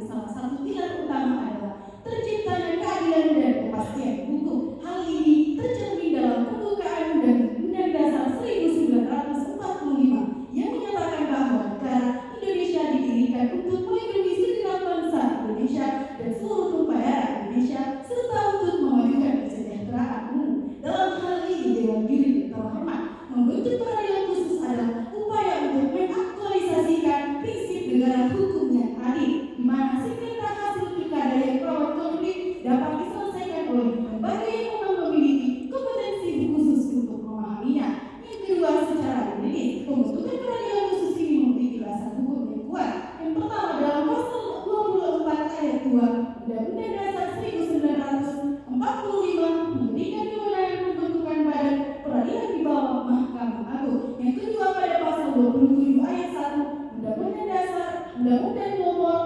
salah satu pilar utama adalah terciptanya keadilan dan kepastian hukum. Hal ini tercermin dalam pembukaan Undang-Undang Dasar 1945 yang menyatakan bahwa negara Indonesia didirikan untuk melindungi segenap bangsa Indonesia dan seluruh tumpah darah Indonesia serta untuk memajukan kesejahteraan umum. Dalam hal ini, Dewan Juri terhormat membentuk peradilan khusus adalah upaya untuk mengaktualisasikan prinsip negara hukum yang adil, di mana sengketa hasil pilkada yang rawan konflik dapat diselesaikan oleh lembaga yang memang memiliki kompetensi khusus untuk memahaminya. Yang kedua, secara yuridis, pembentukan peradilan khusus ini memiliki dasar hukum yang kuat. Yang pertama, dalam pasal 24 ayat 2 Undang-Undang Dasar 1945 memberikan kewenangan pembentukan badan peradilan di bawah Mahkamah Agung. Yang kedua, pada pasal 27 ayat 1 Undang-Undang Dasar Undang-Undang Nomor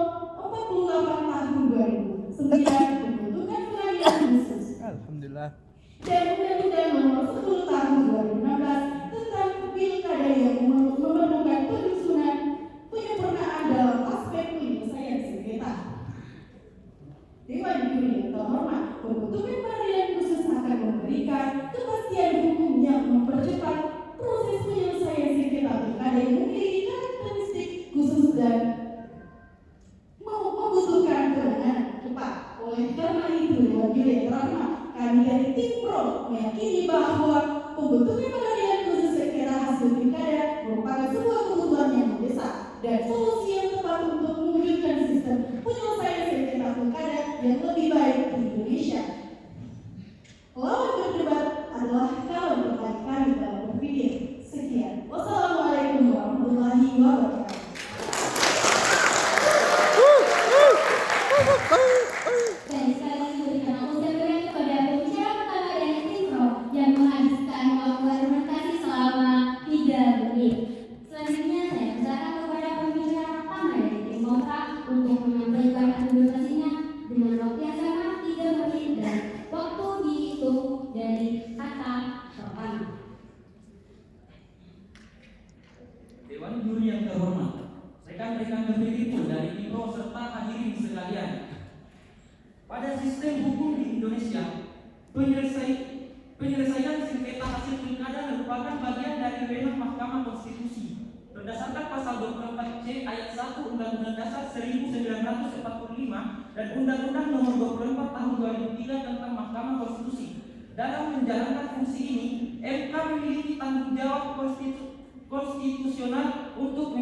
48 Tahun 2009 pembentukan peradilan khusus. Alhamdulillah. Dan Undang-Undang Nomor 10 Tahun 2016 tentang pilkada yang memerlukan penyusunan penyempurnaan dalam aspek penyelesaian sengketa. Dewan Juri yang terhormat, pembentukan peradilan khusus akan memberikan kepastian hukum yang mempercepat proses penyelesaian sengketa pilkada yang memiliki karakteristik khusus dan membutuhkan penanganan cepat. Oleh karena itu, Dewan Juri yang terhormat, kami dari tim Pro meyakini bahwa pembentukan peradilan khusus sengketa hasil pilkada merupakan sebuah kebutuhan yang mendesak dan solusi yang tepat untuk mewujudkan sistem penyelesaian sengketa pilkada yang lebih baik di Indonesia. Lawan berdebat adalah kawan terbaik kami dalam berpikir. Sekian. Wassalamualaikum warahmatullahi wabarakatuh. Baik, sekali lagi berikan ucap berikan kepada pembicara pertama dari tim Pro yang menghabiskan waktu argumentasi selama 3 menit. Selanjutnya saya persilakan kepada pembicara pertama dari tim Kontra untuk menyampaikan argumentasinya dengan waktu yang sama 3 menit dan waktu dihitung dari kata pertama. Dewan Juri yang terhormat, rekan-rekan berpikir dari tim Pro serta hadirin sekalian. Pada sistem hukum di Indonesia, penyelesaian sengketa hasil pilkada merupakan bagian dari wewenang Mahkamah Konstitusi. Berdasarkan pasal 24C ayat 1 Undang-Undang Dasar 1945 dan Undang-Undang Nomor 24 Tahun 2003 tentang Mahkamah Konstitusi. Dalam menjalankan fungsi ini, MK memiliki tanggung jawab konstitusional untuk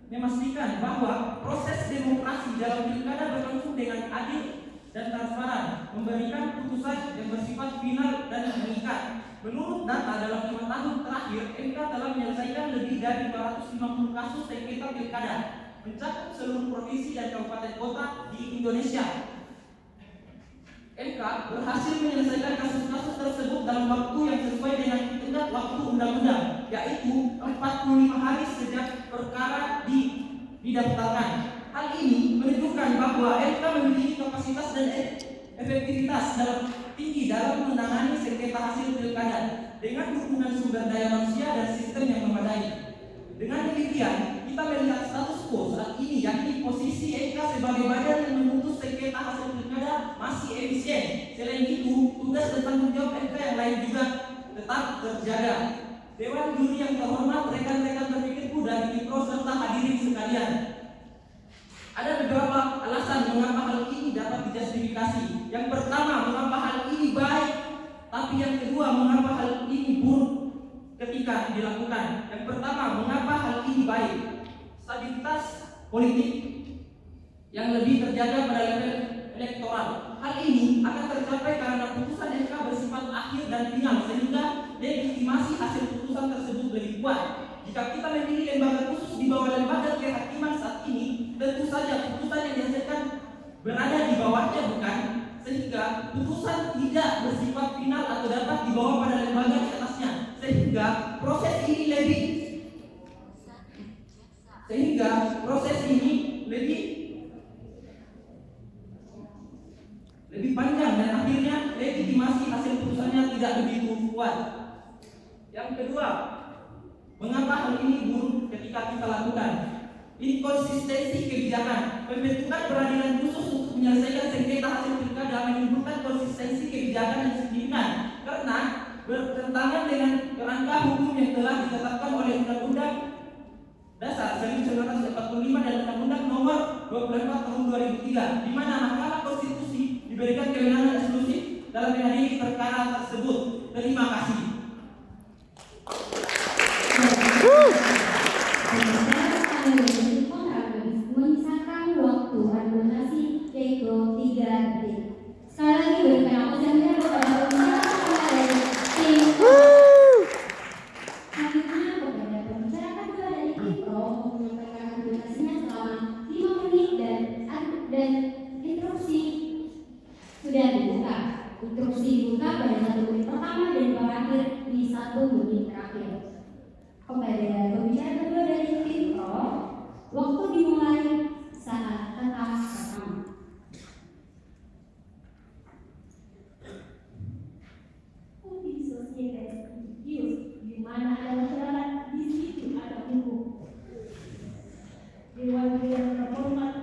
memastikan bahwa proses demokrasi dalam pilkada berlangsung dengan adil dan transparan, memberikan putusan yang bersifat final dan mengikat. Menurut data dalam 5 tahun terakhir, MK telah menyelesaikan lebih dari 250 kasus sengketa pilkada, mencakup seluruh provinsi dan kabupaten kota di Indonesia. MK berhasil menyelesaikan kasus-kasus tersebut dalam waktu yang sesuai dengan tenggat waktu undang-undang, yaitu 45 hari sejak perkara didaftarkan. Hal ini menunjukkan bahwa MK memiliki kapasitas dan efektivitas tinggi dalam menangani sengketa hasil pilkada dengan dukungan sumber daya manusia dan sistem yang memadai. Dengan demikian, kita melihat status quo saat ini, yakni posisi MK sebagai badan yang memutus sengketa hasil pilkada masih efisien. Selain itu, tugas dan tanggung jawab MK yang lain juga tetap terjaga. Dewan Juri yang terhormat, rekan-rekan berpikirku dari tim Pro serta hadirin sekalian. Ada beberapa alasan mengapa hal ini dapat dijustifikasi. Yang pertama, mengapa hal ini baik, tapi yang kedua, mengapa hal ini buruk ketika dilakukan. Yang pertama, mengapa hal ini baik? Stabilitas politik yang lebih terjaga pada level elektoral. Hal ini akan tercapai karena putusan MK bersifat akhir dan final, sehingga legitimasi hasil putusan tersebut lebih kuat. Jika kita memilih lembaga khusus di bawah lembaga kehakiman saat ini, tentu saja putusan yang dihasilkan berada di bawahnya, bukan? Sehingga putusan tidak bersifat final atau dapat dibawa pada lembaga di atasnya. Sehingga proses ini lebih panjang dan akhirnya legitimasi hasil putusannya tidak begitu kuat. Yang kedua, mengapa hal ini buruk ketika kita lakukan? Inkonsistensi kebijakan. Pembentukan peradilan konsistensi kebijakan yang signifikan karena bertentangan dengan kerangka hukum yang telah ditetapkan oleh Undang-Undang Dasar 1945 dan Undang-Undang Nomor 24 Tahun 2003, di mana Mahkamah Konstitusi diberikan kewenangan eksklusif dalam mengadili perkara tersebut. Terima kasih. Menyisakan waktu argumentasi yaitu 3 detik. Sekali lagi berikan apresiasi kepada pembicara dari tim. Selanjutnya kepada pembicara kedua dari tim Pro untuk menyampaikan argumentasinya selama 5 menit dan instruksi sudah dibuka. Instruksi dibuka pada 1 menit pertama dan berakhir di 1 menit terakhir. Kepada pembicara kedua dari tim Pro, waktu dimulai saat kata pertama. Di sosial di mana ada masyarakat, di situ ada hukum. Dewan yang terhormat,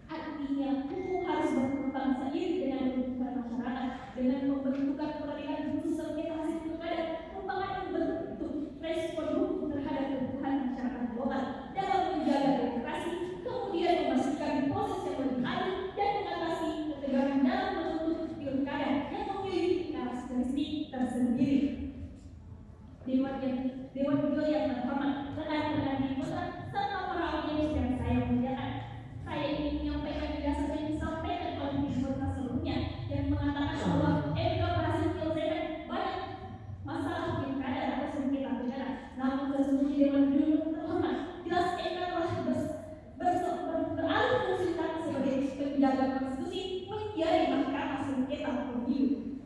artinya hukum harus berkembang seiring dengan kebutuhan masyarakat. Dengan pembentukan peradilan khusus sengketa hasil pilkada merupakan bentuk respon hukum terhadap kebutuhan masyarakat lokal dalam menjaga demokrasi, kemudian memastikan proses yang lebih adil dan mengatasi ketegangan dalam menuntut pilkada yang memiliki karakteristik tersendiri. Dewan Juri yang terhormat, rekan-rekan di kota serta para audiens yang saya muliakan, saya ingin menyampaikan penjelasan yang disampaikan oleh anggota sebelumnya yang mengatakan bahwa MK berhasil menyelesaikan banyak masalah pilkada atau sengketa pilkada. Namun sesungguhnya Dewan Juri yang terhormat, jelas MK telah beralih fungsi sebagai penjaga konstitusi menjadi mahkamah sengketa pemilu.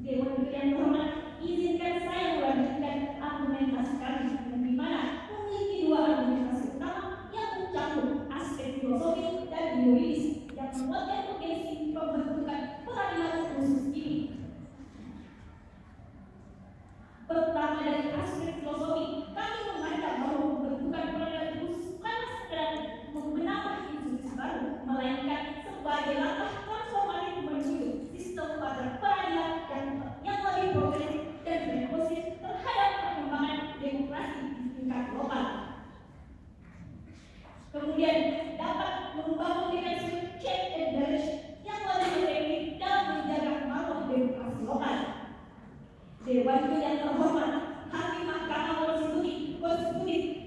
Dewan Juri yang terhormat, izinkan saya melanjutkan argumentasi kami yang dimana memiliki 2 argumentasi utama yang mencakup aspek filosofi dan yuridis yang membuatkan urgensi pembentukan peradilan khusus ini. Pertama, dari aspek filosofi, kami memandang bahwa pembentukan peradilan khusus bukanlah sekedar menambah institusi baru, melainkan sebagai langkah transformatif menuju sistem peradilan yang lebih progresif dan berfokus terhadap perkembangan demokrasi di tingkat lokal. Kemudian dapat membangun mekanisme check and balance yang lebih efektif dalam menjaga marwah demokrasi lokal. Dewan Juri yang terhormat, Hakim Mahkamah Konstitusi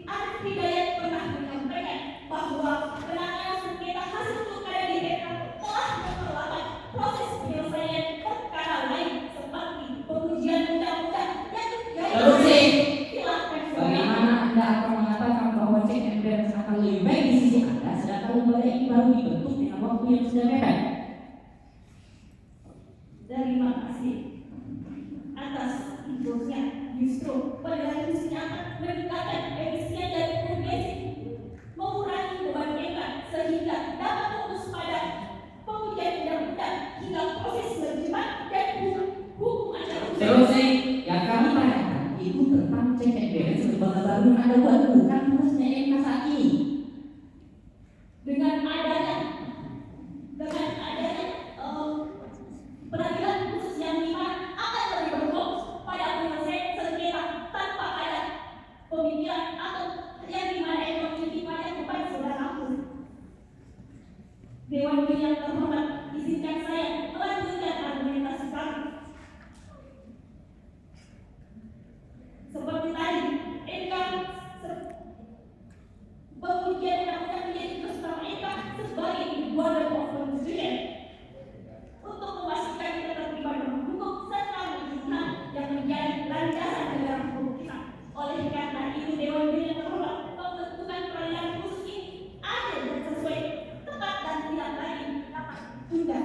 Arief Hidayat pernah menyampaikan bahwa penanganan sengketa hasil pilkada di MK telah memperlambat proses penyelesaian perkara lain seperti pengujian undang-undang yang Terus bagaimana Anda akan mengatakan bahwa check and balance akan lebih baik di sisi Anda sedangkan lembaga ini baru dibentuk dengan waktu yang sudah mepet? Terima kasih atas infonya. Justru peradilan khususnya akan meningkatkan efisien dan urgensi, mengurangi beban MK sehingga dapat fokus pada pengujian undang-undang hingga proses manajemen dan hukum acara. Terus yang kami tanyakan itu tentang check and balance lembaga baru yang Anda buat, bukan tugasnya MK saat ini. Dengan adanya peradilan khusus yang dimana akan lebih berfokus pada penyelesaian sengketa tanpa ada pemikiran atau yang dimana memiliki banyak beban sudah rampung. Dewan Juri yang terhormat, izinkan saya melanjutkan argumentasi kami. Seperti tadi, MK pengujian undang-undang menjadi kesulitan MK sebagai border of constitution untuk memastikan ketertiban hukum serta melihat yang menjadi landasan negara hukum kita. Oleh karena itu, Dewan Juri yang terhormat, pembentukan peradilan khusus ini adil dan sesuai, tepat dan tidak lagi dapat ditunda.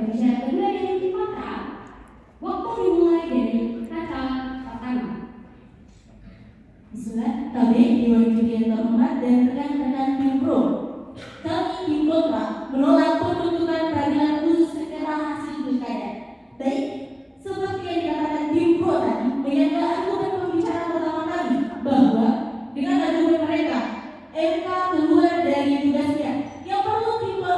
Indonesia. Kedua dari tim mata, waktu dimulai dari kata pertama. Bismillah, kami Dewan Juri yang terhormat dan rekan-rekan tim pro. Kami tim kontra menolak pembentukan peradilan khusus sengketa hasil pilkada. Baik, seperti yang dikatakan tim pro tadi, menyangka argumen pembicaraan pertama kami bahwa dengan argumen mereka MK keluar dari tugasnya. Yang perlu tim pro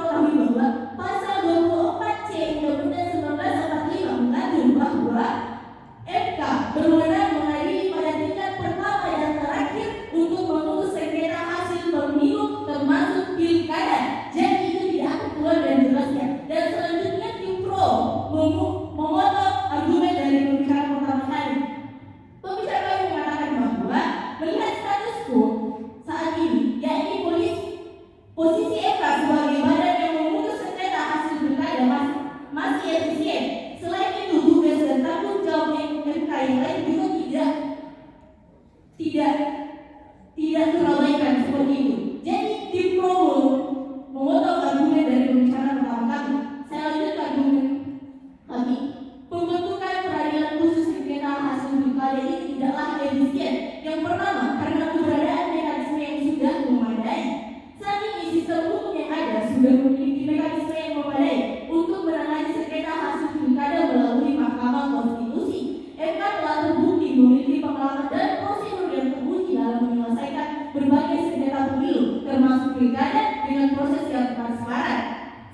ketahui bahwa pasal 24C Undang-Undang 1945 mengatur bahwa MK berwenang mengadili pada tingkat pertama dan terakhir untuk memutus sengketa hasil pemilu termasuk pilkada. Jadi itu tidak akan keluar dari tugasnya. Dan selanjutnya tim pro memotong argumen dari pembicaraan pertama kali. Pembicara kami mengatakan bahwa melihat status quo saat ini, yakni posisi MK sebagai badan yang memutus sengketa hasil pilkada masih efisien. Selain itu, tugas dan tanggung jawab MK yang lain juga tidak terabaikan seperti itu. Jadi tim pro memotong argumen dari pembicaraan pertama kami. Saya lanjutkan argumen kami. Pembentukan peradilan khusus sengketa hasil pilkada ini tidaklah efisien. Yang pertama, karena keberadaan mekanisme yang sudah memadai. Saat ini sistem hukum yang ada sudah memiliki mekanisme yang memadai untuk menangani sengketa hasil pilkada melalui Mahkamah Konstitusi. MK telah terbukti memiliki pengalaman dan prosedur yang terbukti dalam menyelesaikan berbagai sengketa pemilu, termasuk pilkada dengan proses yang transparan.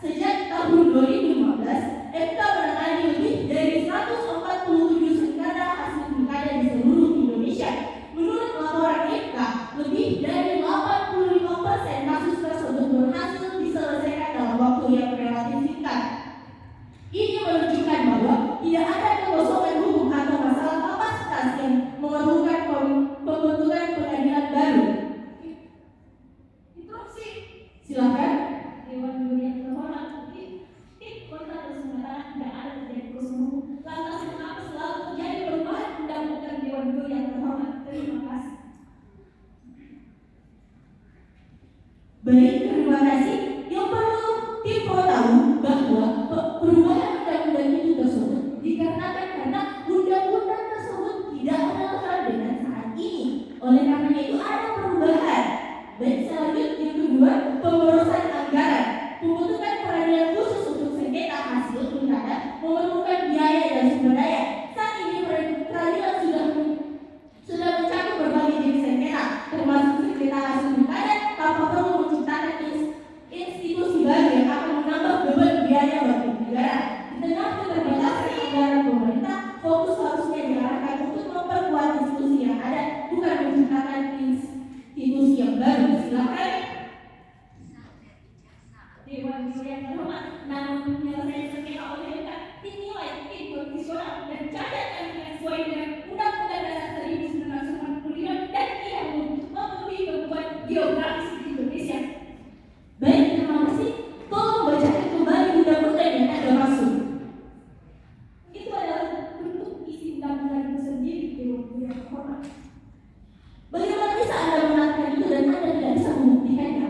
Sejak tahun 2015, MK menangani lebih dari 147 sengketa hasil pilkada di seluruh Indonesia. Menurut laporan MK, lebih dari 85% kasus tersebut berhasil diselesaikan dalam waktu yang relatif singkat. Ini menunjukkan bahwa tidak ada kekosongan hukum atau masalah kapasitas yang memerlukan pembentukan pengadilan baru. Interupsi. Silakan. Dewan Juri yang terhormat, tim kontra terus mengatakan tidak ada terjadi kerusuhan. Lantas kenapa selalu terjadi perubahan undang-undang Dewan Juri yang terhormat? Terima kasih. Baik, terima kasih. Yang perlu tim pro tahu bahwa perubahan undang-undang itu tersebut dikarenakan karena undang-undang tersebut tidak relevan dengan saat ini. Oleh karena itu ada perubahan. Baik, selanjutnya yang kedua, pemborosan anggaran. Pembentukan peradilan khusus untuk sengketa hasil pilkada memerlukan biaya dan sumber daya. Saat ini peradilan sudah mencakup berbagai jenis sengketa, termasuk sengketa hasil pilkada tanpa perlu menciptakan institusi baru yang akan menambah beban biaya bagi negara. Di tengah keterbatasan anggaran pemerintah, fokus harusnya diarahkan untuk memperkuat institusi yang ada, bukan menciptakan institusi yang baru. Silakan. Dewan Juri yang terhormat, namun penyelesaian sengketa oleh MK dinilai inkonstitusional dan cacat tidak sesuai dengan Undang-Undang Dasar 1945 dan tidak memenuhi kebutuhan geografis di Indonesia. Baik, terima kasih. Tolong bacakan kembali undang-undang yang Anda maksud. Itu adalah bentuk isi undang-undang itu sendiri. Dewan Juri yang terhormat. Bagaimana bisa Anda mengatakan itu dan Anda tidak bisa membuktikannya?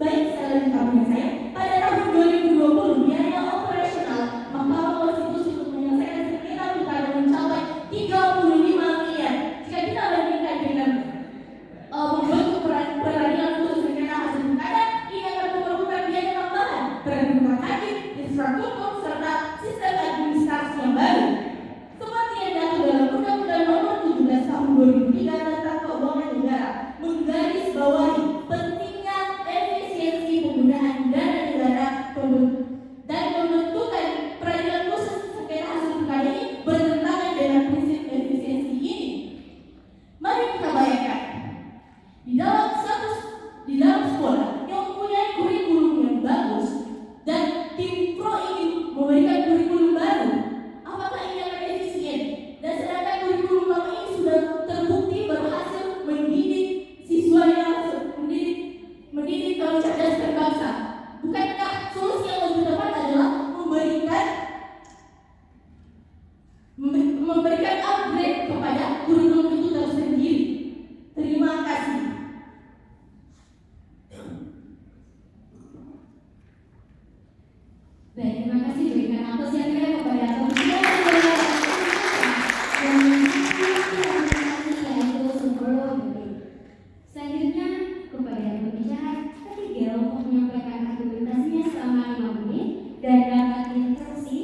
Baik, saya lanjutkan saya. Pada tahun 2020, biaya operasional Mahkamah Konstitusi untuk menyelesaikan sengketa pilkada mencapai 35 miliar. Jika kita bandingkan dengan membentuk peradilan khusus sengketa hasil pilkada, ini akan memerlukan biaya tambahan, perlindungan hakim, infrastruktur, serta sistem administrasi yang baru. Seperti yang diatur dalam Undang-Undang Nomor 17 Tahun 2003 tentang Keuangan Negara, menggarisbawahi pentingnya efisiensi penggunaan dana negara dan pembentukan peradilan khusus sengketa hasil pilkada ini bertentangan dengan prinsip efisiensi ini. Mari kita bayangkan, di dalam sekolah yang mempunyai kurikulum yang bagus dan tim pro ingin memberikan kurikulum baru, apakah ini Baik, terima kasih. Berikan aplaus yang meriah kepada Komisi yaitu sebelum selanjutnya kepada pembicara ketiga untuk menyampaikan argumentasinya selama 5 menit dan dapat diinterupsi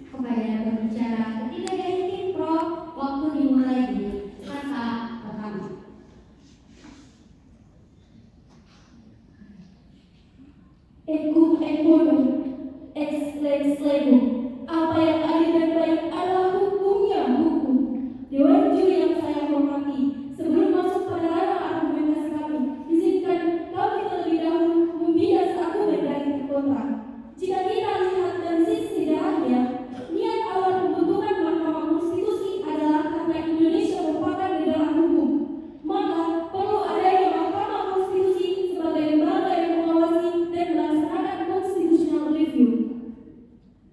kepada pembicara ketiga dari tim pro. Waktu dimulai di kata pertama. Ekum ekonom, ex lex legum. Apa yang adil dan baik adalah hukumnya hukum. Dewan juri yang saya hormati, sebelum masuk pada ranah argumentasi kami, izinkan kami terlebih dahulu membidas argumen dari kontra. Jika kita lihat dari sisi sejarahnya, niat awal pembentukan Mahkamah Konstitusi adalah karena Indonesia merupakan negara hukum. Maka perlu adanya Mahkamah Konstitusi sebagai lembaga yang mengawasi dan melaksanakan constitutional review.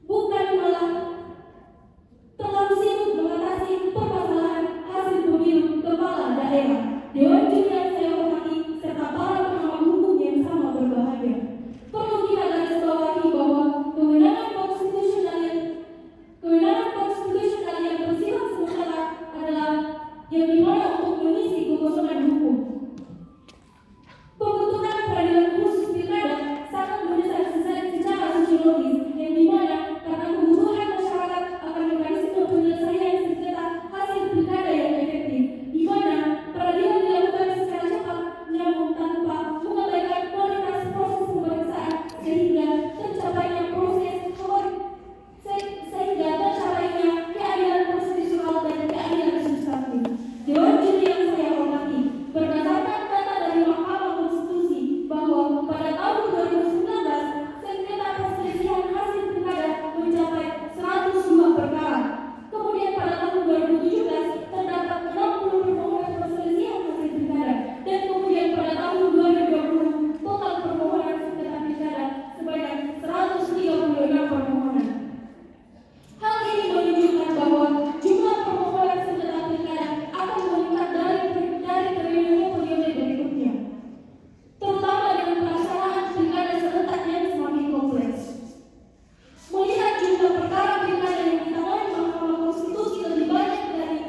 Bukan malah terlalu sibuk mengatasi permasalahan hasil pemilu kepala daerah. Dewan juri yang saya hormati serta para pengamat hukum yang sama berbahagia. Perlu kita garis bawahi bahwa kewenangan konstitusional yang bersifat sementara adalah yang dimana untuk mengisi kekosongan hukum. Pembentukan peradilan khusus pilkada sangat mendesak secara sosiologis yang dimana karena kebutuhan masyarakat akan mekanisme penyelesaian sengketa hasil pilkada yang efektif, di mana peradilan dilakukan secara cepat namun tanpa mengabaikan kualitas proses pemeriksaan sehingga tercapainya keadilan prosedural dan keadilan substantif. Dewan juri yang saya hormati, berdasarkan data dari Mahkamah Konstitusi bahwa pada tahun 2019 sengketa perselisihan hasil pilkada mencapai 102 perkara. Kemudian pada tahun 2017 terdapat 60 permohonan perselisihan hasil pilkada, dan kemudian pada tahun 2020 total permohonan sengketa pilkada sebanyak 136 permohonan. Hal ini menunjukkan bahwa jumlah permohonan sengketa pilkada akan meningkat dari periode berikutnya, terutama dengan pelaksanaan pilkada serentak yang semakin kompleks. Melihat jumlah perkara pilkada yang ditangani Mahkamah Konstitusi lebih banyak dari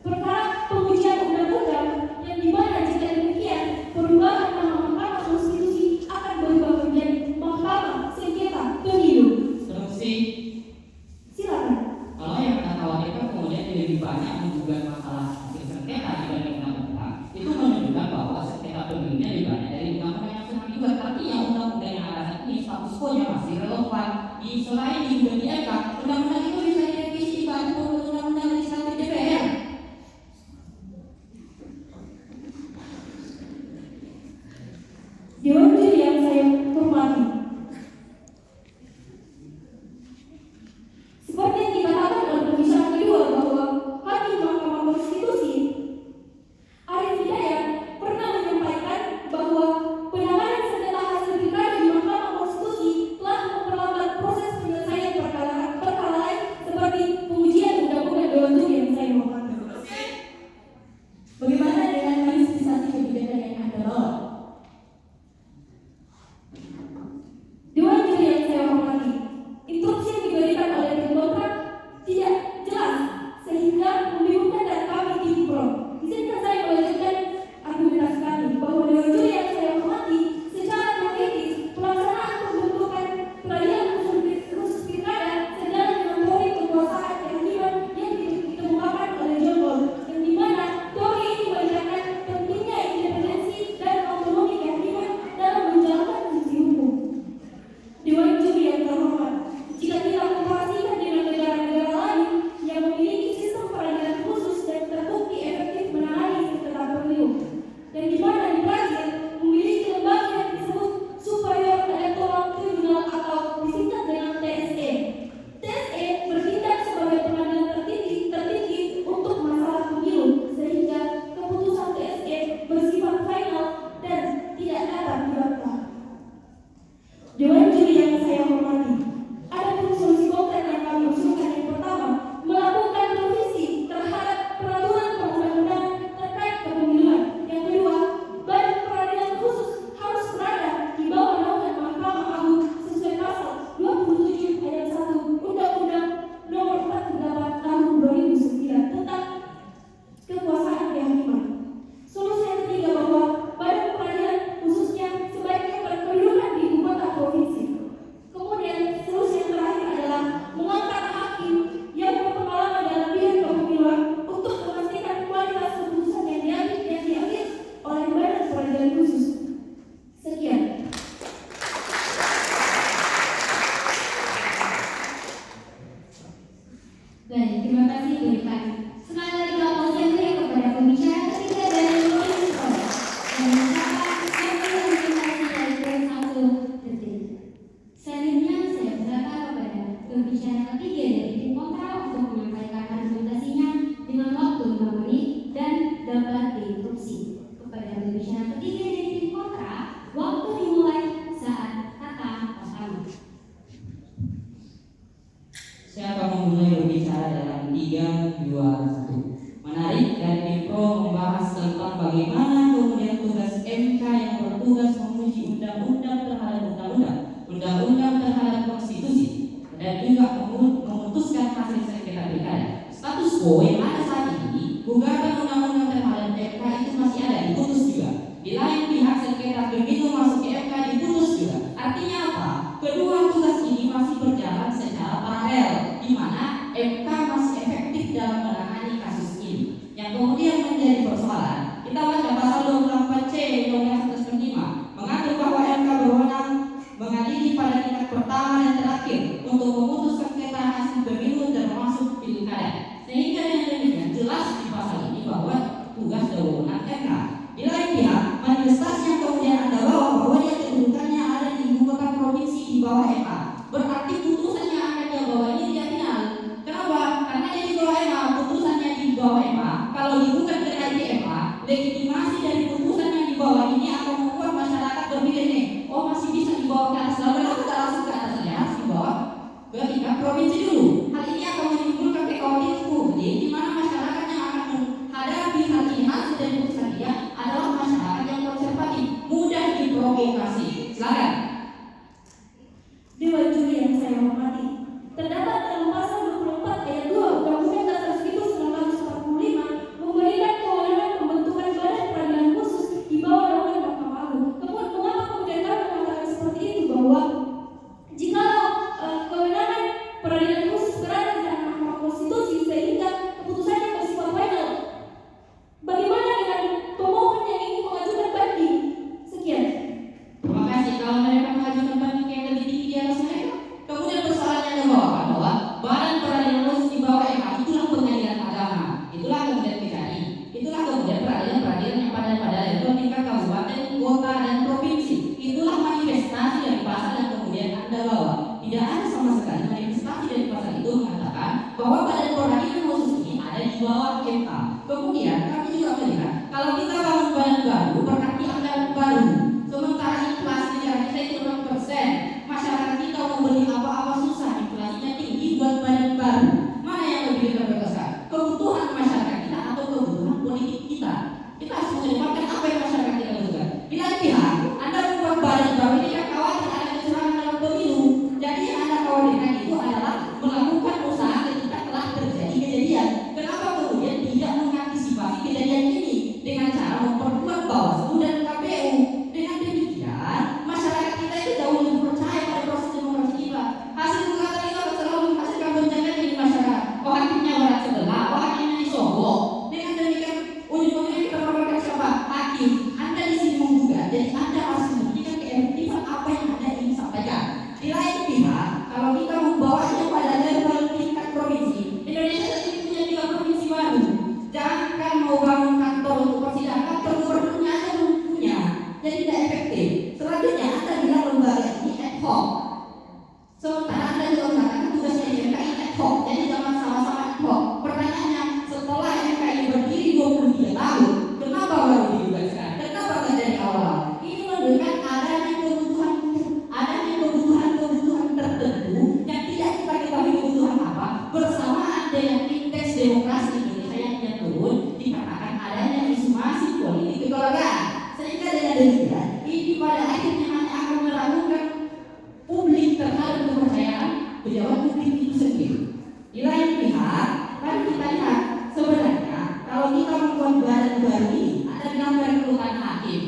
perkara pengujian undang-undang, yang dimana jika demikian perubahan nama Mahkamah Konstitusi akan berubah menjadi Mahkamah Sengketa Pemilu. Terusik. Silakan. Kalau yang kita khawatirkan kemudian lebih banyak menggugat masalah hasil sengketa dibanding undang-undang, itu menunjukkan bahwa sengketa pemilunya lebih banyak dari undang-undang yang sedang digugat. Artinya undang-undang yang ada saat ini status quo-nya masih relevan. Selain digugat di MK, undang-undang itu bisa direvisi dibantu undang-undang legislatif DPR. Dewan juri yang saya hormati, seperti yang dikatakan oleh pembicara kedua bahwa Hakim Mahkamah Konstitusi Arief Hidayat pernah menyampaikan bahwa penanganan sengketa hasil pilkada di Mahkamah Konstitusi telah memperlambat proses penyelesaian perkara lain berbicara ketiga dari tim kontra untuk menyampaikan argumentasinya dengan waktu 5 menit dan dapat diinterupsi. Kepada berbicara ketiga dari tim kontra, waktu dimulai saat kata pertama. Siapa memulai berbicara dalam 3, 2, 1. Menarik dari tim pro membahas tentang bagaimana kemudian tugas MK yang bertugas menguji undang-undang terhadap undang-undang terhadap konstitusi, dan juga memutuskan hasil sengketa pilkada. Status quo yang ada saat ini, gugatan undang-undang terhadap MK itu masih ada, diputus juga. Di lain pihak sengketa pemilu masuk ke MK, diputus juga. Artinya apa? Kedua tugas ini masih berjalan secara paralel, di mana MK masih efektif dalam menangani kasus ini. Yang kemudian menjadi persoalan, kita baca pasal 24C Undang-Undang 145 mengatur bahwa MK berwenang mengadili pada tingkat pertama dan terakhir untuk memutus sengketa hasil pemilu termasuk pilkada. Sehingga dengan demikian jelas di pasal ini bahwa tugas dan wewenang MK. Di lain pihak, manifestasi yang kemudian Anda bawa bahwa dia kedudukannya ada di ibu kota provinsi di bawah MK, berarti putusannya akan dia bawa ini dia final. Kenapa? Karena dia di bawah MK, putusannya di bawah MK. Kalau digugat ke MK, legitimasi dari putusan yang di bawah ini akan membuat masyarakat berpikir nih, oh masih bisa dibawa ke atas, lalu kenapa tidak langsung ke atasnya, harus dibawa ke tingkat provinsi dulu. Hal ini akan menimbulkan kekhawatiran publik di mana masyarakat yang akan menghadapi hal ini hasil dari putusan dia adalah masyarakat yang konservatif, mudah diprovokasi. Silakan. Dewan juri yang saya hormati, terdapat dalam pasal 24 ayat 2 Undang-Undang Dasar 1945 memberikan kewenangan pembentukan badan peradilan khusus di bawah naungan Mahkamah Agung. Kemudian mengapa kemudian kami mengatakan seperti itu, bahwa jika kewenangan peradilan khusus berada di tangan Mahkamah Konstitusi sehingga keputusannya bersifat final, bagaimana dengan pemohon yang ingin mengajukan banding? Sekian. Terima kasih. Kalau mereka mengajukan banding yang lebih tinggi di atas mereka, kemudian persoalannya yang membawakan bahwa badan peradilan khusus di bawah MK itulah pengadilan agama, itulah kemudian PKI, itulah kemudian peradilan yang pada level tingkat kabupaten, kota, dan provinsi. Itulah manifestasi dari pasal yang kemudian Anda bawa. Tidak ada sama sekali manifestasi dari pasal itu mengatakan bahwa badan peradilan khusus ini ada di bawah MK. Kemudian kami juga melihat kalau kita bangun badan baru berarti anggaran baru. Sementara inflasi negara kita itu 6%, masyarakat kita mau beli apa-apa susah, inflasinya tinggi buat badan baru. Mana yang lebih berkesan? Kebutuhan masyarakat kita atau kebutuhan politik kita? Kita harus mengedepankan apa yang masyarakat kita butuhkan. Di lain pihak, Anda membuat badan baru ini kan khawatir ada kecurangan dalam pemilu. Jadi yang Anda khawatirkan itu adalah melakukan usaha ketika telah terjadi kejadian. Kenapa kemudian tidak mengantisipasi kejadian ini dengan cara memperkuat Bawaslu dan KPU? Dengan demikian, masyarakat kita itu jauh lebih percaya pada proses demokrasi kita. Hasil gugatan itu akan selalu menghasilkan goncangan di masyarakat. Oh hakimnya orang sebelah, oh hakimnya disogok. Dengan demikian, ujung-ujungnya kita melakukan siapa? Hakim. Anda di sini menggugat, jadi Anda harus membuktikan keefektifan apa yang Anda ingin sampaikan. Di lain pihak, kalau kita membawanya pada level tingkat provinsi, Indonesia saat ini punya 3 provinsi baru. Jangan mau bangun kantor untuk persidangan, kantor gubernurnya aja belum punya, jadi tidak efektif. Selanjutnya Anda bilang lembaga ini ad hoc, sementara Anda juga mengatakan tugasnya di MKI ad hoc, jadi jangan sama-sama ad hoc. Pertanyaannya, setelah MKI berdiri 23 tahun, kenapa baru dibuka sekarang? Kenapa tidak dari awal? Ini menunjukkan adanya kebutuhan tertentu yang tidak kita ketahui kebutuhan apa, bersamaan dengan indeks demokrasi Indonesia yang turun dikarenakan adanya isu masif politik kekeluargaan. Sehingga dengan demikian, ini pada akhirnya hanya akan meragukan publik terhadap kepercayaan pejabat publik itu sendiri. Di lain pihak, mari kita lihat sebenarnya kalau kita membuat badan baru ini, ada bilang merekrutkan hakim.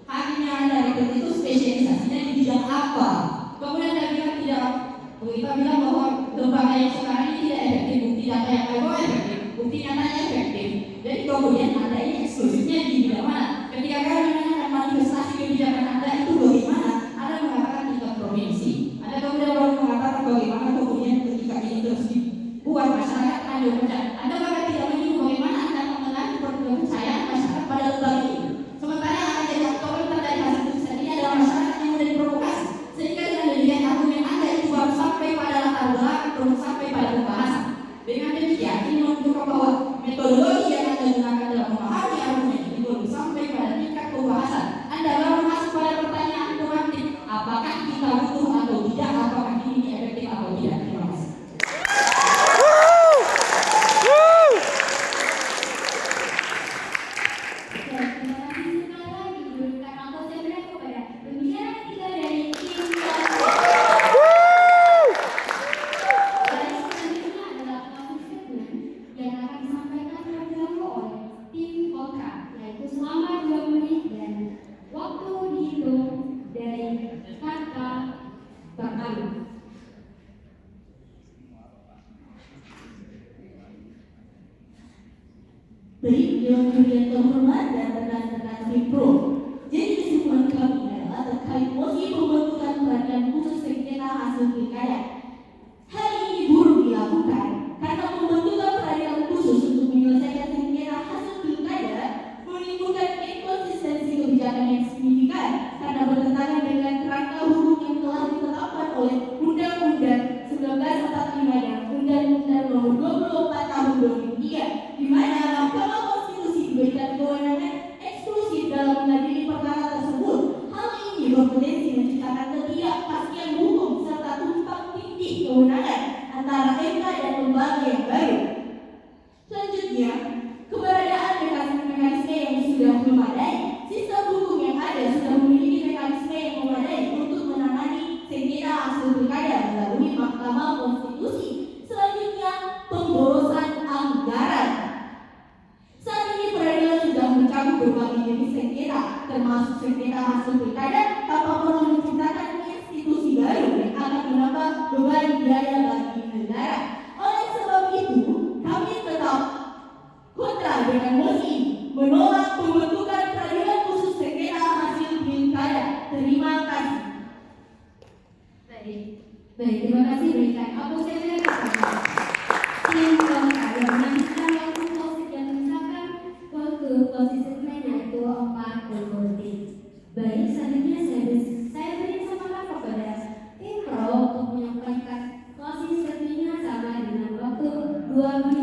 Hakimnya Anda rekrut itu spesialisasinya di bidang apa? Kemudian Anda bilang tidak, kita bilang bahwa lembaga yang sekarang ini tidak efektif, bukti data yang baik efektif, bukti nyatanya efektif. Jadi kemudian Anda ini eksklusifnya di bidang mana? Ketika kami menanyakan manifestasi kebijakan Anda itu bagaimana, Anda mengatakan tingkat provinsi. Anda kemudian baru mengatakan bagaimana kemudian ketika ini terus dibuat masyarakat Anda percaya. Anda bahkan tidak menyinggung bagaimana Anda mengenai kepercayaan masyarakat pada lembaga ini. Sementara yang akan jadi otoritas dari hasil putusan ini adalah masyarakat yang mudah diprovokasi. Sehingga dengan demikian argumen Anda itu baru sampai pada latar belakang demikian, ini menunjukkan bahwa metodologi yang Anda gunakan dalam memahami argumen ini belum sampai pada tingkat pembahasan. Anda baru masuk pada pertanyaan proaktif, apakah kita butuh atau tidak, apakah ini efektif atau tidak. Terima kasih. Baik, yang kemudian terhormat dan rekan-rekan Vipro. Jadi kesimpulan kami adalah terkait mosi pembentukan badan khusus sengketa hasil pilkada. Hal ini buruk dilakukan karena pembentukan peradilan khusus untuk menyelesaikan sengketa hasil pilkada menimbulkan inkonsistensi kebijakan yang signifikan karena bertentangan dengan kerangka hukum yang telah ditetapkan oleh Undang-Undang 1945 dan Undang-Undang Nomor 24 Tahun 2003, di mana Mahkamah Konstitusi diberikan kewenangan eksklusif dalam mengadili perkara tersebut. Hal ini berpotensi menciptakan ketidakpastian hukum serta tumpang tindih kewenangan antara MK dan lembaga yang baru. Selanjutnya, keberadaan mekanisme yang sudah memadai. Sistem hukum yang ada sudah memiliki mekanisme yang memadai untuk menangani sengketa hasil pilkada melalui Mahkamah Konstitusi. Selanjutnya, pemborosan anggaran. Saat ini peradilan sudah mencabut berbagai jenis sengketa, termasuk sengketa hasil pilkada, tanpa perlu menciptakan institusi baru yang akan menambah beban biaya bagi negara. Oleh sebab itu, kami tetap kontra dengan mosi menolak pembentukan peradilan khusus sengketa hasil pilkada. Terima kasih. Baik, terima kasih. Berikan apresiasi kepada tim kontra yang mengajukan waktu closing dan menyisakan waktu closing segmen yaitu 40 detik. Baik, selanjutnya saya beri kesempatan kepada tim pro untuk menyampaikan closing statementnya sama dengan waktu 2 menit.